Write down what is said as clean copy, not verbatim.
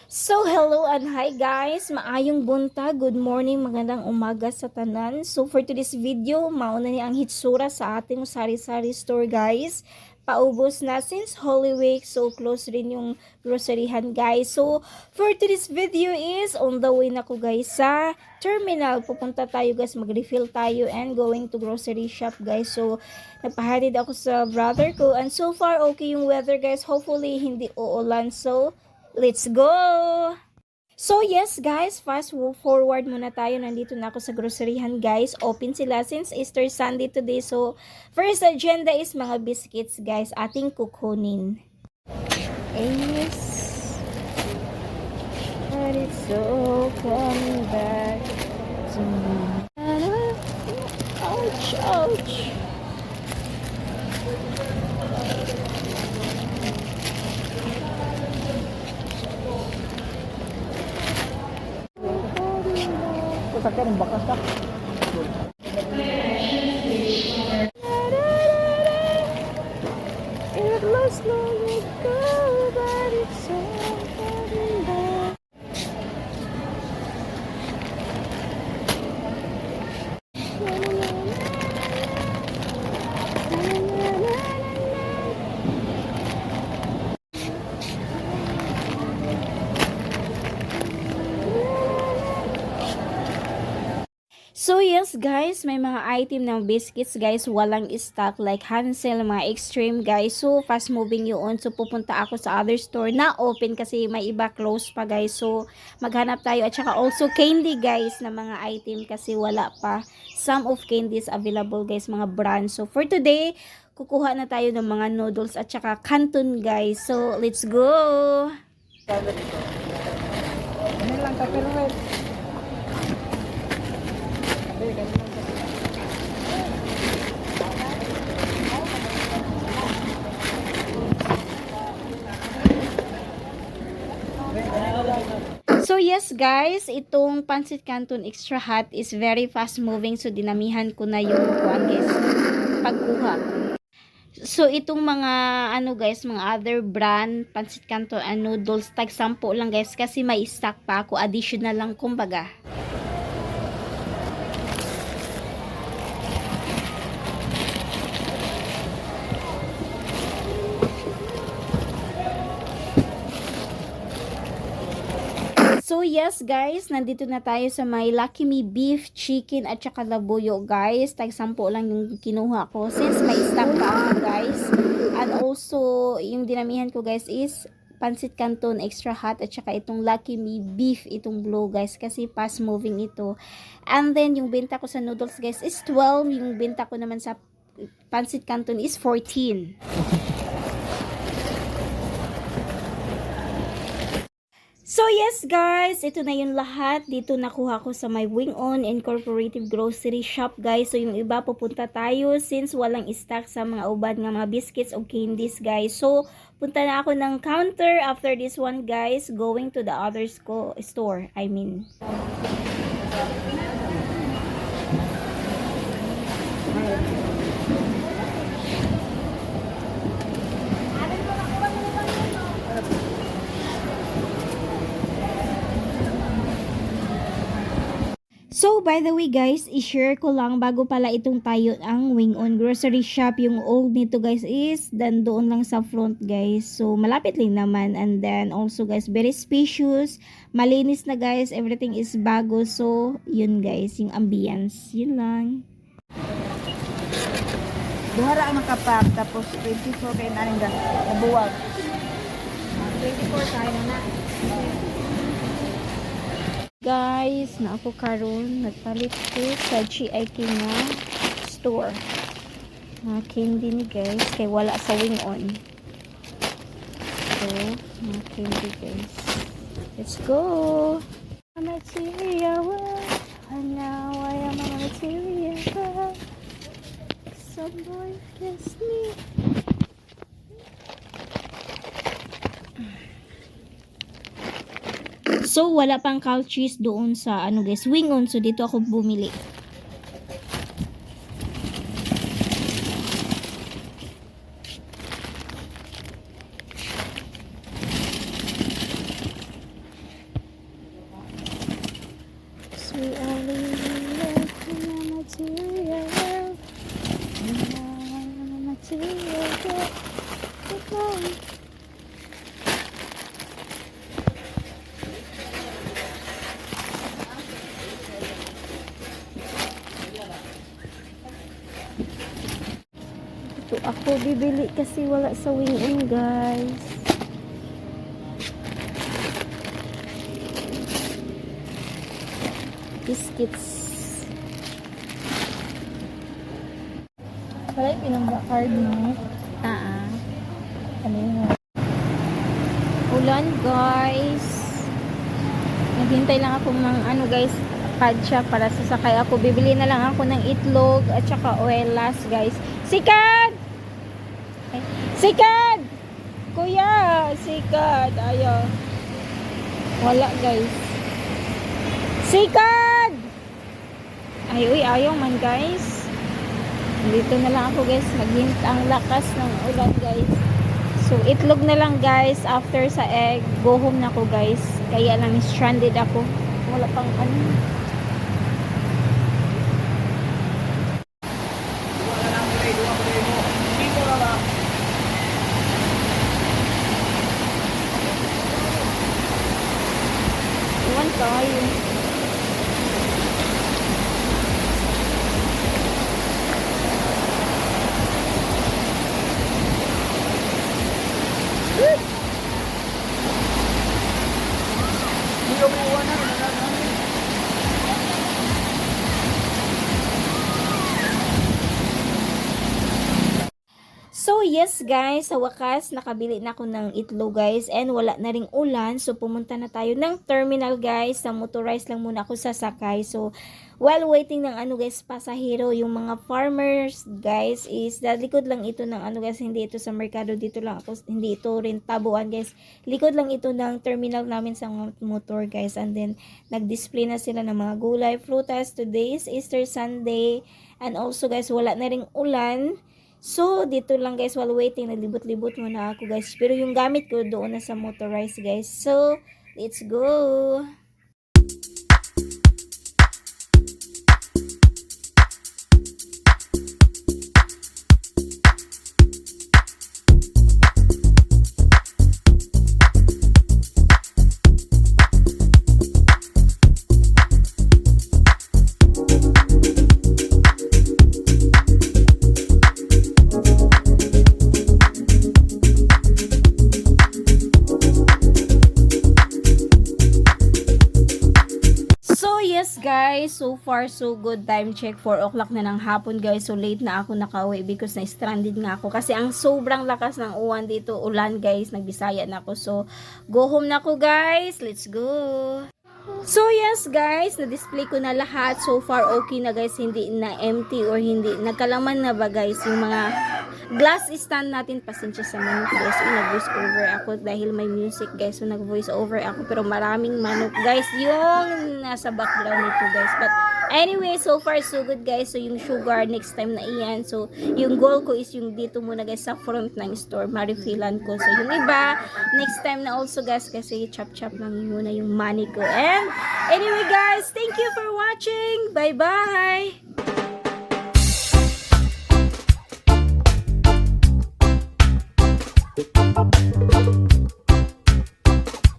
So, hello and hi guys! Maayong buntag, good morning, magandang umaga sa tanan. So, for today's video, mauna ni ang hitsura sa ating sari-sari store guys. Paubos na since Holy Week, so close rin yung groceryhan guys. So, for today's video is on the way na ko guys sa terminal. Pupunta tayo guys, mag-refill tayo and going to grocery shop guys. So, nagpahatid ako sa brother ko and so far okay yung weather guys. Hopefully, hindi uulan. So, let's go! So yes guys, fast forward muna tayo. Nandito na ako sa groceryhan guys. Open sila since Easter Sunday today. So first agenda is mga biscuits guys. Ating kukunin. Yes. But it's so coming back to me. Ouch, ouch. Sasakyan ng bakas ka. It looks long ago, but it's all coming back. So yes guys, may mga item ng biscuits guys, walang stock like Hansel, mga extreme guys. So fast moving yun. So pupunta ako sa other store na open kasi may iba close pa guys. So maghanap tayo at saka also candy guys na mga item kasi wala pa. Some of candies available guys, mga brands. So for today, kukuha na tayo ng mga noodles at saka canton guys. So let's go! Ano lang ka pero wait. So yes guys, itong pancit canton extra hot is very fast moving. So dinamihan ko na yung kuan guys, pagkuha. So itong mga ano guys, mga other brand pancit canton and noodles, tag 10 lang guys kasi may stock pa ako, additional lang kumbaga. So yes guys, nandito na tayo sa may Lucky Me beef, chicken at saka labuyo guys. Tag 10 lang yung kinuha ko since may stock pa ako guys. And also yung dinamihan ko guys is pancit canton extra hot at saka itong Lucky Me beef, itong blue guys kasi fast moving ito. And then yung benta ko sa noodles guys is 12, yung benta ko naman sa pancit canton is 14. So yes guys, ito na yung lahat. Dito nakuha ko sa my Wing On Incorporated Grocery Shop guys. So yung iba pupunta tayo since walang stock sa mga ubad nga mga biscuits o candies guys. So punta na ako ng counter after this one guys, going to the other store. I mean. So, by the way guys, i-share ko lang bago pala itong tayo ang Wing On Grocery Shop. Yung old nito guys is doon lang sa front guys. So, malapit lang naman. And then also guys, very spacious. Malinis na guys. Everything is bago. So, yun guys, yung ambience. Yun lang. Duhara ang nakapak tapos 24 kayo na rin nabuwag. 24 tayo na. Guys, na ako karon nagpalit ko sa GIK na store. Mga candy ni guys, kay wala sa Wing On. So, mga candy guys. Let's go! Material, and now I am a material. Some boy kiss me. So, wala pang cow cheese doon sa, ano guys, Wing On. So, dito ako bumili. Ako bibili kasi wala sa wing-in, guys. Biscuits. Wala yung pinang-card mo. Ano yun? Ulan, guys. Naghintay lang ako ng ano, guys, padya para sasakay ako. Bibili na lang ako ng itlog at saka oelas, guys. Sikad! Sikad! Kuya! Sikad! Ayaw. Wala, guys. Sikad! Ay, uy, ayaw man, guys. Dito na lang ako, guys. Ang lakas ng ulan, guys. So, itlog na lang, guys. After sa egg, go home na ako, guys. Kaya lang stranded ako. Wala pang ano. Iwan tayo. So yes guys, sa wakas nakabili na ako ng itlog guys and wala na ring ulan. So pumunta na tayo ng terminal guys. Sa motorized lang muna ako sasakay. So while waiting ng ano guys, pasahero, yung mga farmers guys is likod lang ito ng ano guys, hindi ito sa merkado, dito lang ako, hindi ito rin tabuan guys. Likod lang ito ng terminal namin sa motor guys. And then nag-display na sila ng mga gulay, frutas. Today is Easter Sunday and also guys wala na ring ulan. So, dito lang guys, while waiting, naglibot-libot muna ako guys. Pero yung gamit ko doon na sa motorized guys. So, let's go! Yes guys, so far so good. Time check 4 o'clock na ng hapon guys. So late na ako nakauwi because na stranded nga ako kasi ang sobrang lakas ng uwan dito, ulan guys, nagbisaya na ako. So go home na ako guys. Let's go. So yes guys, na-display ko na lahat. So far okay na guys, hindi na empty or hindi nagkalaman na ba guys yung mga glass stand natin. Pasensya sa manok guys, nag-voice over ako dahil may music guys. So nag-voice over ako pero maraming manok guys yung nasa background nito guys. But anyway, so far so good guys. So yung sugar next time na iyan. So yung goal ko is yung dito muna guys sa front ng store, ma-refillan ko. So yung iba next time na also guys kasi chop-chop lang muna yung money ko. And anyway guys, thank you for watching. Bye bye.